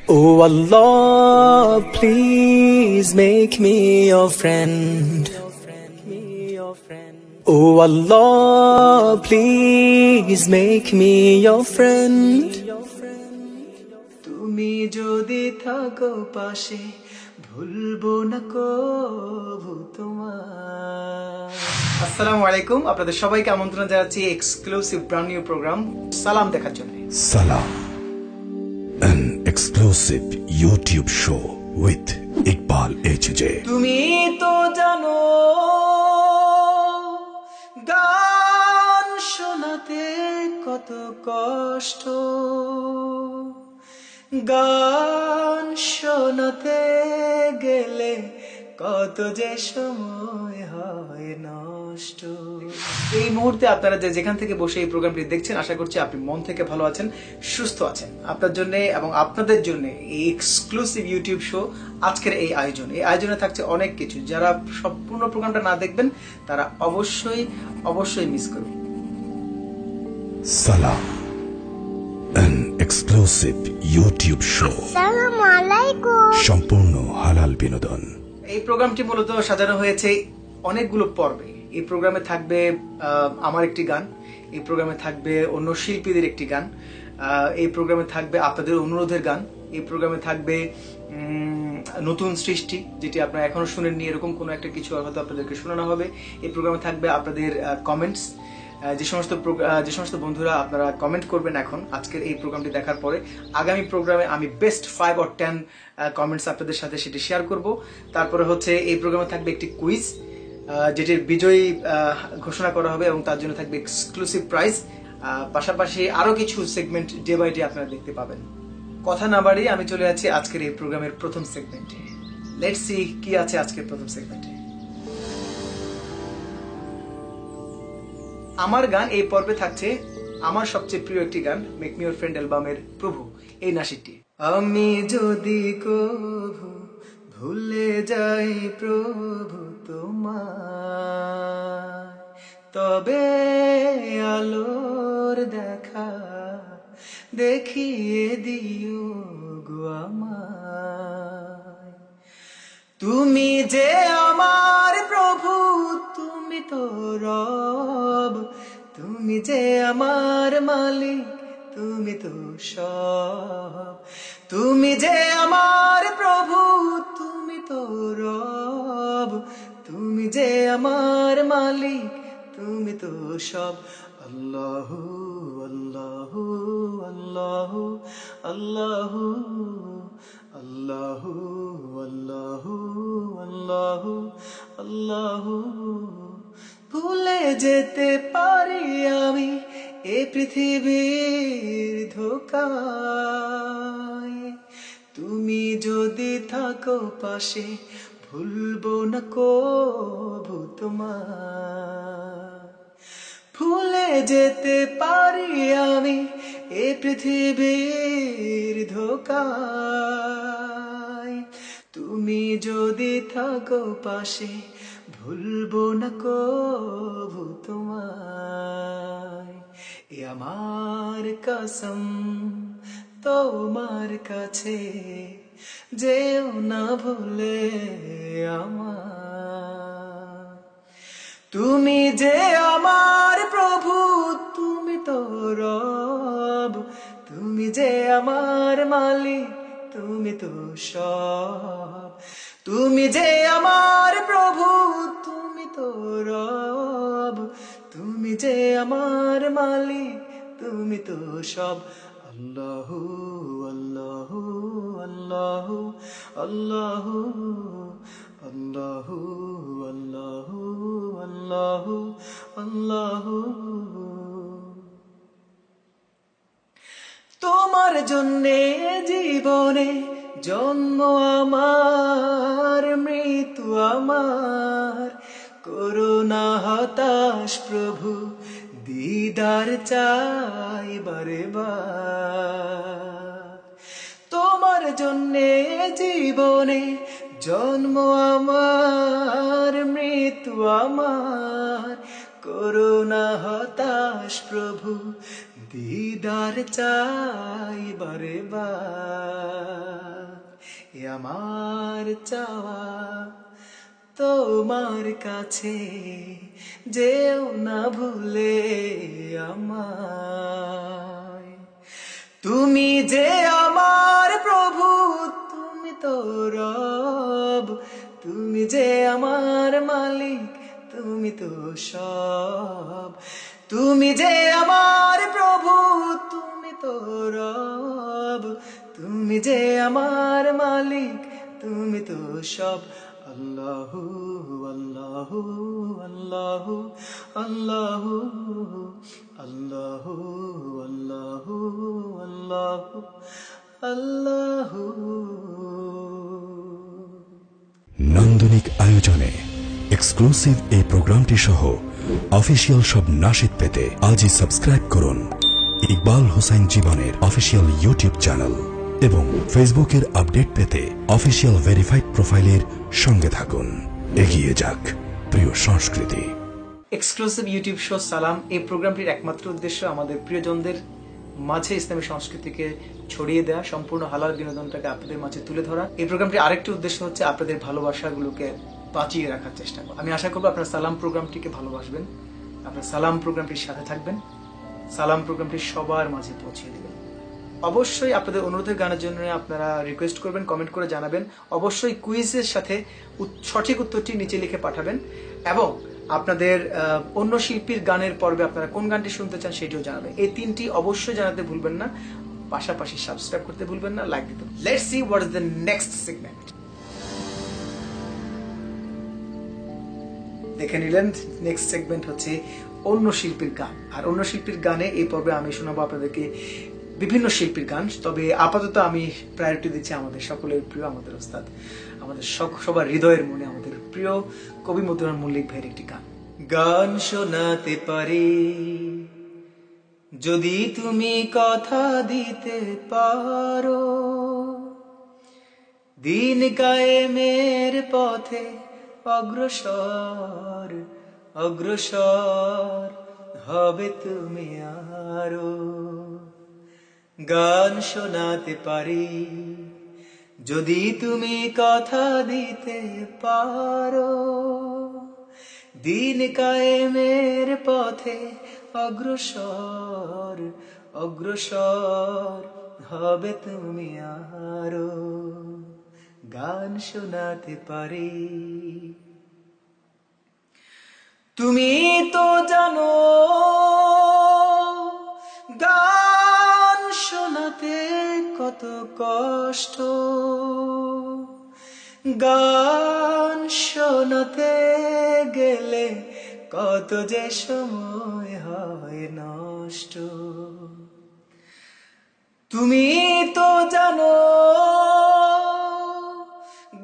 Oh Allah, please make me your friend. Oh Allah, please make me your friend. তুমি যদি থাকো পাশে ভুলবো না কবু তোমায়। আসসালামু আলাইকুম, আপনাদের সবাইকে আমন্ত্রণ জানাচ্ছি এক্সক্লুসিভ ব্র্যান্ড নিউ প্রোগ্রাম সালাম দেখার জন্য। Salam, an exclusive YouTube show with Iqbal HJ. তুমি তো জানো গান শোনাতে কত কষ্ট, গান শোনাতে গেলে কত যে সময় হয় নষ্ট। এই মুহূর্তে আপনারা যেখান থেকে বসে এই প্রোগ্রামটি দেখছেন, আশা করছি আপনি মন থেকে ভালো আছেন, সুস্থ আছেন। আপনার জন্য এবং আপনাদের জন্য এই এক্সক্লুসিভ ইউটিউব শো আজকের এই আয়োজনে থাকছে অনেক কিছু। যারা সম্পূর্ণ প্রোগ্রামটা না দেখবেন তারা অবশ্যই মিস করবেন। Salam, an exclusive YouTube show. আসসালামু আলাইকুম। সম্পূর্ণ হালাল বিনোদন। এই প্রোগ্রামটি মূলত সাজানো হয়েছে অনেকগুলো পর্বে। এই প্রোগ্রামে থাকবে আমার একটি গান, এই প্রোগ্রামে থাকবে অন্য শিল্পীদের একটি গান, এই প্রোগ্রামে থাকবে আপনাদের অনুরোধের গান, এই প্রোগ্রামে থাকবে নতুন সৃষ্টি যেটি আপনারা এখনো শুনেননি, এরকম কোনো একটা কিছু হয়তো আপনাদেরকে শোনানো হবে। এই প্রোগ্রামে থাকবে আপনাদের কমেন্টস, যে সমস্ত বন্ধুরা আপনারা কমেন্ট করবেন এখন আজকের এই প্রোগ্রামটি দেখার পরে, আগামী প্রোগ্রামে আমি বেস্ট 5 or 10 কমেন্টস আপনাদের সাথে সেটি শেয়ার করব। তারপরে হচ্ছে এই প্রোগ্রামে থাকবে একটি কুইজ যেটির বিজয়ী ঘোষণা করা হবে এবং তার জন্য থাকবে এক্সক্লুসিভ প্রাইজ। পাশাপাশি আরো কিছু সেগমেন্ট ডে বাই ডে আপনারা দেখতে পাবেন। কথা না বাড়িয়ে আমি চলে যাচ্ছি আজকের এই প্রোগ্রামের প্রথম সেগমেন্টে। লেটস সি কি আছে আজকের প্রথম সেগমেন্টে। আমার গান এই পর্বে থাকছে আমার সবচেয়ে প্রিয় একটি গান, মেক মি ইওর ফ্রেন্ড অ্যালবামের প্রভু এই নাসিকটি। আমি যদি কভু ভুলে যাই প্রভু তোমায়, তবে আলোর দেখা দেখিয়ে দিও গো আমায়। তুমি যে আমার প্রভু, তুমি তো রব, তুমি যে আমার মালিক, তুমি তো সব। তুমি যে আমার প্রভু, তুমি তো রব, তুমি যে আমার মালিক, তুমি তো সব। আল্লাহু আল্লাহু আল্লাহু আল্লাহু আল্লাহু আল্লাহু আল্লাহু আল্লাহু। ভুলে যেতে পারি আমি এ পৃথিবীর ধোকায়, তুমি যদি থাকো পাশে ভুলবো না কভু তোমায়। ভুলে যেতে পারি আমি এ পৃথিবীর ধোকায়, তুমি যদি থাকো পাশে ভুলবো না কভু তোমায়। এ আমার কসম তোমার কাছে, যেও না ভুলে আমার। তুমি যে আমার প্রভু, তুমি তো রব, তুমি যে আমার মালিক, তুমি তো সব। তুমি যে আমার প্রভু, তুমি তো রব, তুমি যে আমার মালিক, তুমি তো সব। আল্লাহু আল্লাহু আল্লাহু আল্লাহু আল্লাহু আল্লাহু আল্লাহু আল্লাহু। তোমার জন্যে জীবনে জন্ম আমার, মৃত্যু আমার, করোনা হতাশ প্রভু, দিদার চাই বারে বার। তোমার জন্যে জীবনে জন্ম আমার, মৃত্যু আমার, করোনা হতাশ প্রভু, দিদার চাই বারে বার, এ আমার চাওয়া তোমার কাছে, যেও না ভুলে আমায়। তুমি যে আমার প্রভু, তুমি তো রব, তুমি যে আমার মালিক, তুমি তো সব। তুমি যে আমার প্রভু, তুমি তো রব, তুমি যে আমার মালিক, তুমি তো সব। আল্লাহু আল্লাহু আল্লাহু আল্লাহু আল্লাহু আল্লাহু আল্লাহু আল্লাহু। নান্দনিক আয়োজনে এক্সক্লুসিভ এই প্রোগ্রামটি সহ অফিসিয়াল সব নাশিদ পেতে আজই সাবস্ক্রাইব করুন ইকবাল হোসেন জীবনের অফিসিয়াল ইউটিউব চ্যানেল এবং ফেসবুকের আপডেট পেতে অফিসিয়াল ভেরিফাইড প্রোফাইলের সঙ্গে থাকুন। এগিয়ে যাক প্রিয় সংস্কৃতি। এক্সক্লুসিভ ইউটিউব শো সালাম, এই প্রোগ্রামটির একমাত্র উদ্দেশ্য আমাদের প্রিয়জনদের মাঝে ইসলামী সংস্কৃতিকে ছড়িয়ে দেওয়া, সম্পূর্ণ হালাল বিনোদনটাকে আপনাদের মাঝে তুলে ধরা। এই প্রোগ্রামটির আরেকটি উদ্দেশ্য হচ্ছে আপনাদের ভালোবাসাগুলোকে বাঁচিয়ে রাখার চেষ্টা করা। আমি আশা করবো আপনারা সালাম প্রোগ্রামটিকে ভালোবাসবেন, আপনারা সালাম প্রোগ্রামটির সাথে থাকবেন, সালাম প্রোগ্রামটি সবার মাঝে পৌঁছে দেবেন। অবশ্যই আপনাদের অনুরোধের গানের জন্য আপনারা রিকোয়েস্ট করবেন, কমেন্ট করে জানাবেন। অবশ্যই কুইজের সাথে সঠিক উত্তরটি নিচে লিখে পাঠাবেন এবং আপনাদের অন্য শিল্পীর গানের পর্বে আপনারা কোন গানটি শুনতে চান সেটিও জানাবেন। এই তিনটি অবশ্যই জানাতে ভুলবেন না, পাশাপাশি সাবস্ক্রাইব করতে ভুলবেন না, লাইক দিতে। Let's see what is the next segment. দেখে নিলেন নেক্সট সেগমেন্ট হচ্ছে অন্য শিল্পীর গান। আর অন্য শিল্পীর গানে এই পর্বে আমি শোনাবো আপনাদেরকে বিভিন্ন শিল্পীর গান। তবে আপাতত আমি প্রায়োরিটি দিচ্ছি আমাদের সকলের প্রিয়, আমাদের ওস্তাদ, আমাদের সবার হৃদয়ের মনে আমাদের প্রিয় কবি মতিউর মল্লিক ভাইয়ের একটি গান। গান শোনাতে পারি যদি তুমি কথা দিতে পারো, দিন কায়েমের পথে অগ্রসর অগ্রসর হবে তুমি আরো। গান শোনাতে পারি যদি তুমি কথা দিতে পারো, দিন কায়েমের পথে অগ্রসর অগ্রসর হবে তুমি আরো। গান শোনাতে পারি। তুমি তো জানো গান শোনাতে কত কষ্ট, গান শোনাতে গেলে কত যে সময় হয় নষ্ট। তুমি তো জানো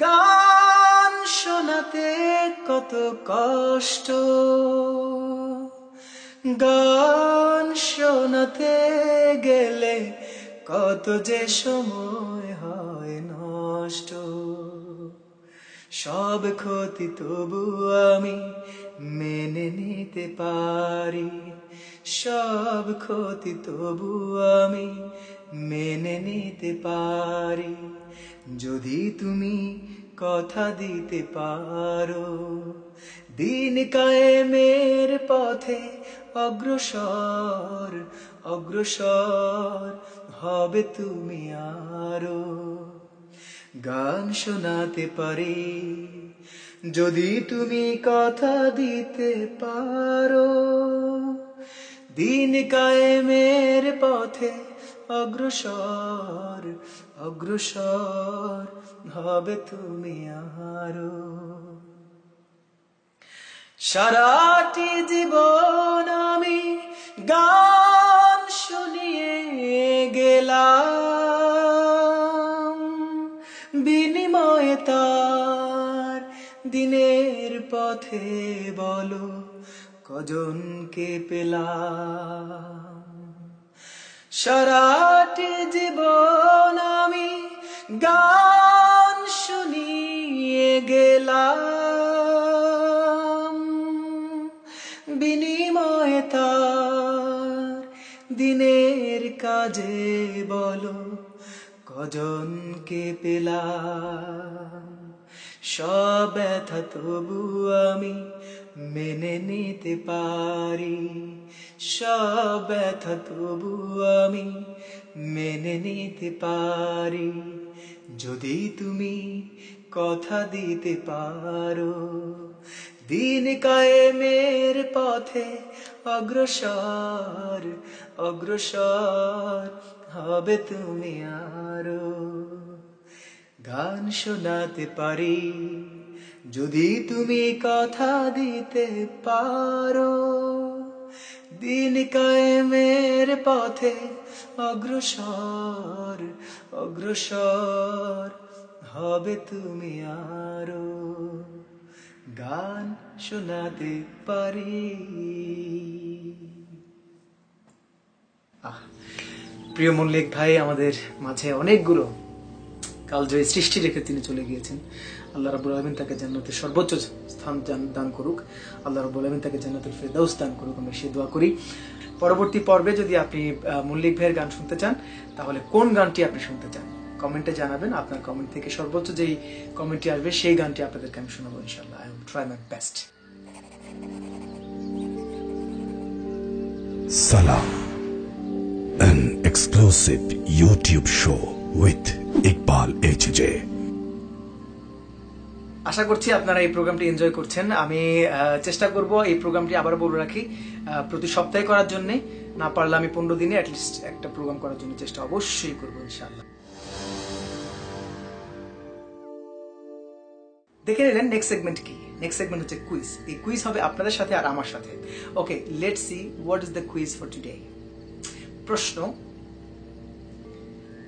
গান শোনাতে কত কষ্ট, গান শোনাতে গেলে কত যে সময় হয় নষ্ট। সব ক্ষতি তবু আমি মেনে নিতে পারি, সব ক্ষতি তবু আমি মেনে নিতে পারি, যদি তুমি কথা দিতে পারো। দিন কায়েমের পথে অগ্রসর অগ্রসর হবে তুমি আরো। গান শোনাতে পারি যদি তুমি কথা দিতে পারো, দিন কায়েমের পথে অগ্রসর অগ্রসর হবে তুমি আরো। সারাটি জীবন আমি গান শুনিয়ে গেলাম, বিনিময়ে তার দিনের পথে বলো কজনকে পেলাম। সারাটি জীবন আমি গান শুনিয়ে গেলাম, বিনিময়ে তার দিনের কজনকে পেলাম, সব ব্যথা তবু আমি মেনে নিতে পারি, সব ব্যথা তবু আমি মেনে নিতে পারি, যদি তুমি কথা দিতে পারো দিন কায়েমের পথে অগ্রসর অগ্রসর হবে তুমি আরো। গান শোনাতে পারি যদি তুমি কথা দিতে পারো, দিন কায়েমের পথে অগ্রসর অগ্রসর হবে তুমি আরো। গান শোনাতে পারি। প্রিয় মল্লিক ভাই আমাদের মাঝে অনেকগুলো কালজয়ী সৃষ্টি রেখে তিনি চলে গিয়েছেন। আল্লাহ রাব্বুল আলামিন তাকে জান্নাতের সর্বোচ্চ স্থান দান করুক, আল্লাহ রাব্বুল আলামিন তাকে জান্নাতুল ফেরদাউস দান করুক, আমরা সেই দোয়া করি। পরবর্তী পর্বে যদি আপনি মল্লিক ভাইয়ের গান শুনতে চান তাহলে কোন গানটি আপনি শুনতে চান কমেন্টে জানাবেন। আপনার কমেন্ট থেকে সর্বোচ্চ যেই কমেন্টটি আসবে সেই গানটি আপনাদেরকে আমি শোনাবো ইনশাআল্লাহ। I will try my best. Salam, an exclusive YouTube show with Iqbal HJ. আশা করছি আপনারা এই প্রোগ্রামটি এনজয় করছেন। আমি চেষ্টা করব এই প্রোগ্রামটি আবার বলে রাখি প্রতি সপ্তাহে করার জন্য, না পারলে আমি 15 দিনে অ্যাটলিস্ট একটা প্রোগ্রাম করার জন্য চেষ্টা অবশ্যই করবো ইনশাআল্লাহ। দেখে নিলেন নেক্সট সেগমেন্ট কি। নেক্সট সেগমেন্ট হচ্ছে কুইজ। এই কুইজ হবে আপনাদের সাথে আর আমার সাথে। Okay, let's see what is the quiz for today. প্রশ্ন,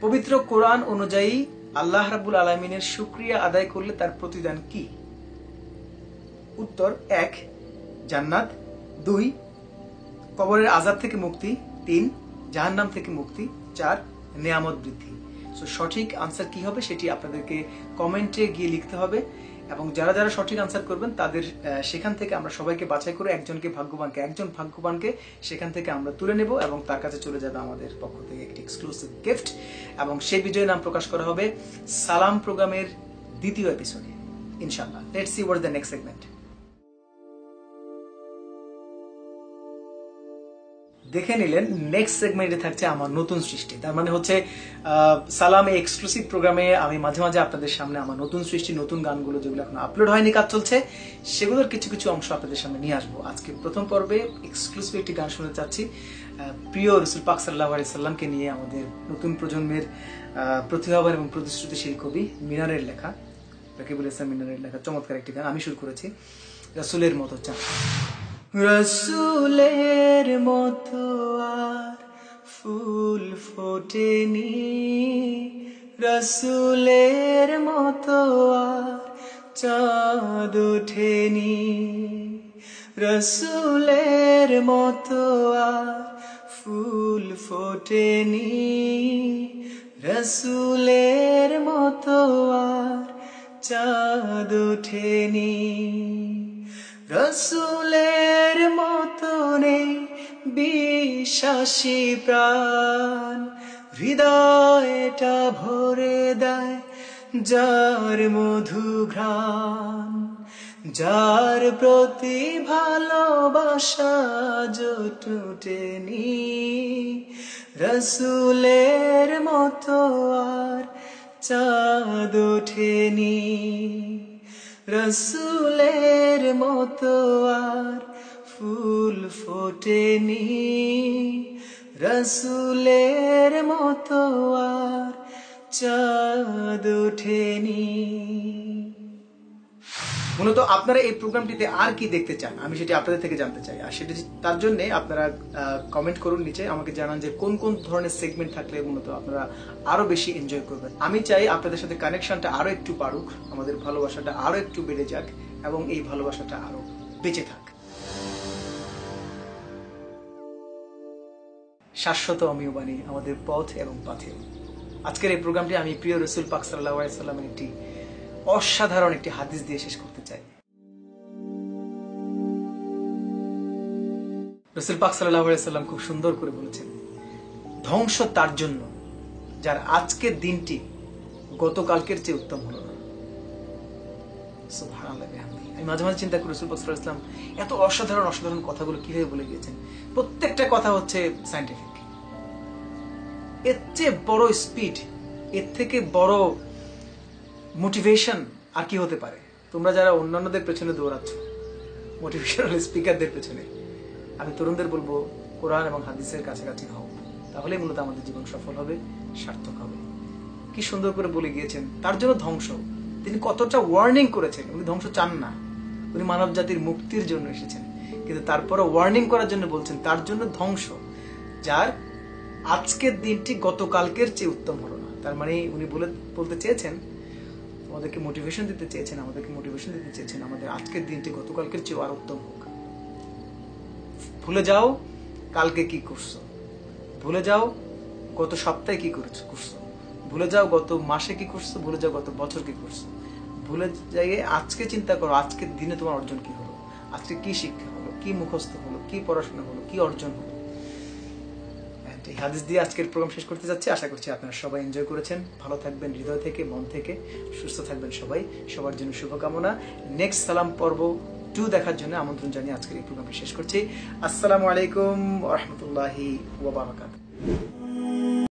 পবিত্র কোরআন অনুযায়ী আল্লাহ রাব্বুল আলামিনের শুকরিয়া আদায় করলে তার প্রতিদান কি? উত্তর: 1 জান্নাত, 2 কবরের আযাব থেকে মুক্তি, 3 জাহান্নাম থেকে মুক্তি, 4 নিয়ামত বৃদ্ধি। সো সঠিক আনসার কি হবে সেটি আপনাদেরকে কমেন্টে গিয়ে লিখতে হবে, এবং যারা যারা সঠিক আনসার করবেন তাদের সেখান থেকে আমরা সবাইকে বাছাই করে একজন ভাগ্যবানকে সেখান থেকে আমরা তুলে নেব এবং তার কাছে চলে যাবে আমাদের পক্ষ থেকে একটি এক্সক্লুসিভ গিফট, এবং সেই বিজয়ী নাম প্রকাশ করা হবে সালাম প্রোগ্রামের দ্বিতীয় এপিসোডে ইনশাআল্লাহ। Let's see what is the next segment. দেখে নিলেন নেক্সট সেগমেন্টে থাকছে আমার নতুন সৃষ্টি। তার মানে হচ্ছে সালাম এই এক্সক্লুসিভ প্রোগ্রামে আমি মাঝে মাঝে আপনাদের সামনে আমার নতুন সৃষ্টি, নতুন গানগুলো যেগুলো এখন আপলোড হয়নি, কাজ চলছে, সেগুলোর কিছু কিছু অংশ আপনাদের সামনে নিয়ে আসবো। আজকে প্রথম পর্বে এক্সক্লুসিভ একটি গান শুনতে চাচ্ছি প্রিয় রাসূল পাক সাল্লাল্লাহু আলাইহি সাল্লামকে নিয়ে আমাদের নতুন প্রজন্মের প্রতিভাবান এবং প্রতিশ্রুতিশীল কবি মিনারের লেখা, রাকিবুল ইসলাম মিনারের লেখা চমৎকার একটি গান। আমি শুরু করেছি রাসূলের মতো চান। রসুলের মতো আর ফুল ফোটেনি, রসুলের মতো আর চাঁদ ওঠেনি, রসুলের মতো আর ফুল ফোটেনি, রসুলের মতো আর চাঁদ ওঠেনি, রসুলের মতো নেই বিশ্বাসী প্রাণ, হৃদয়টা ভরে দেয় যার মধু ঘ্রাণ, যার প্রতি ভালোবাসা জটুটেনি, রসুলের মতো আর চাঁদ ওঠেনি, রসুলের মতো আর ফুল ফোটেনি, রসুলের মতো আর চাঁদ ওঠেনি। মূলত আপনারা এই প্রোগ্রামটিতে আর কি দেখতে চান আমি সেটি আপনাদের থেকে জানতে চাই, আর সেটি তার জন্য আপনারা কমেন্ট করুন নিচে, আমাকে জানান যে কোন কোন ধরনের সেগমেন্ট থাকলে মূলত আপনারা আরো বেশি এনজয় করবেন। আমি চাই আপনাদের সাথে কানেকশনটা আরো একটু বাড়ুক, আমাদের ভালোবাসাটা আরো একটু বেড়ে যাক এবং এই ভালোবাসাটা আরো বেঁচে থাক। শাশ্বত অমীয় বাণী আমাদের পথ এবং পাথে। আজকের এই প্রোগ্রামটি আমি প্রিয় রাসূল পাক সাল্লাল্লাহু আলাইহি সাল্লামের একটি অসাধারণ একটি হাদিস দিয়ে শেষ করতে চাই। রাসূল পাক সাল্লাল্লাহু আলাইহি সাল্লাম খুব সুন্দর করে বলেছেন, ধ্বংস তার জন্য যার আজকের দিনটি গতকালকের চেয়ে উত্তম হলো না। সুবহানাল্লাহ বিহামদিহি। আমি মাঝে মাঝে চিন্তা করি রাসূল পাক সাল্লাল্লাহু আলাইহি ওয়াসাল্লাম এত অসাধারণ অসাধারণ কথাগুলো কিভাবে বলে গিয়েছেন। প্রত্যেকটা কথা হচ্ছে সায়েন্টিফিক। এর চেয়ে বড় স্পিড, এর থেকে বড় মোটিভেশন আর কি হতে পারে? তোমরা যারা অন্যান্যদের পেছনে দৌড়াচ্ছ, মোটিভেশনাল স্পিকারদের পেছনে, আমি তরুণদের বলবো কোরআন এবং হাদিসের কাছাকাছি হও, তাহলে মূলত আমাদের জীবন সফল হবে, সার্থক হবে। কি সুন্দর করে বলে গিয়েছেন, তার জন্য ধ্বংস। তিনি কতটা ওয়ার্নিং করেছেন। উনি ধ্বংস চান না, উনি মানব জাতির মুক্তির জন্য এসেছেন, কিন্তু তারপরে ওয়ার্নিং করার জন্য বলছেন তার জন্য ধ্বংস, যার আজকের দিনটি গতকালকের চেয়ে উত্তম হলো না। তার মানে উনি বলতে চেয়েছেন, আমাদেরকে মোটিভেশন দিতে চেয়েছেন, আমাদের আজকের দিনটি গতকালকের চেয়ে আর উত্তম হোক। ভুলে যাও কালকে কি করছো, ভুলে যাও গত সপ্তাহে কি করছো, ভুলে যাও গত মাসে কি করছো, ভুলে যাও গত বছর কি করছো, ভুলে যাইয়ে আজকে চিন্তা করো আজকের দিনে তোমার অর্জন কি হলো, আজকে কি শিক্ষা হলো, কি মুখস্থ হলো, কি পড়াশোনা হলো, কি অর্জন হলো। এই হাদিস দিয়ে আজকের প্রোগ্রাম শেষ করতে যাচ্ছি। আশা করছি আপনারা সবাই এনজয় করেছেন। ভালো থাকবেন হৃদয় থেকে, মন থেকে, সুস্থ থাকবেন সবাই। সবার জন্য শুভকামনা। নেক্সট সালাম পর্ব 2 দেখার জন্য আমন্ত্রণ জানিয়ে আজকের এই প্রোগ্রামটি শেষ করছি। আসসালামু আলাইকুম ওয়া রাহমাতুল্লাহি ওয়া বারাকাতুহু।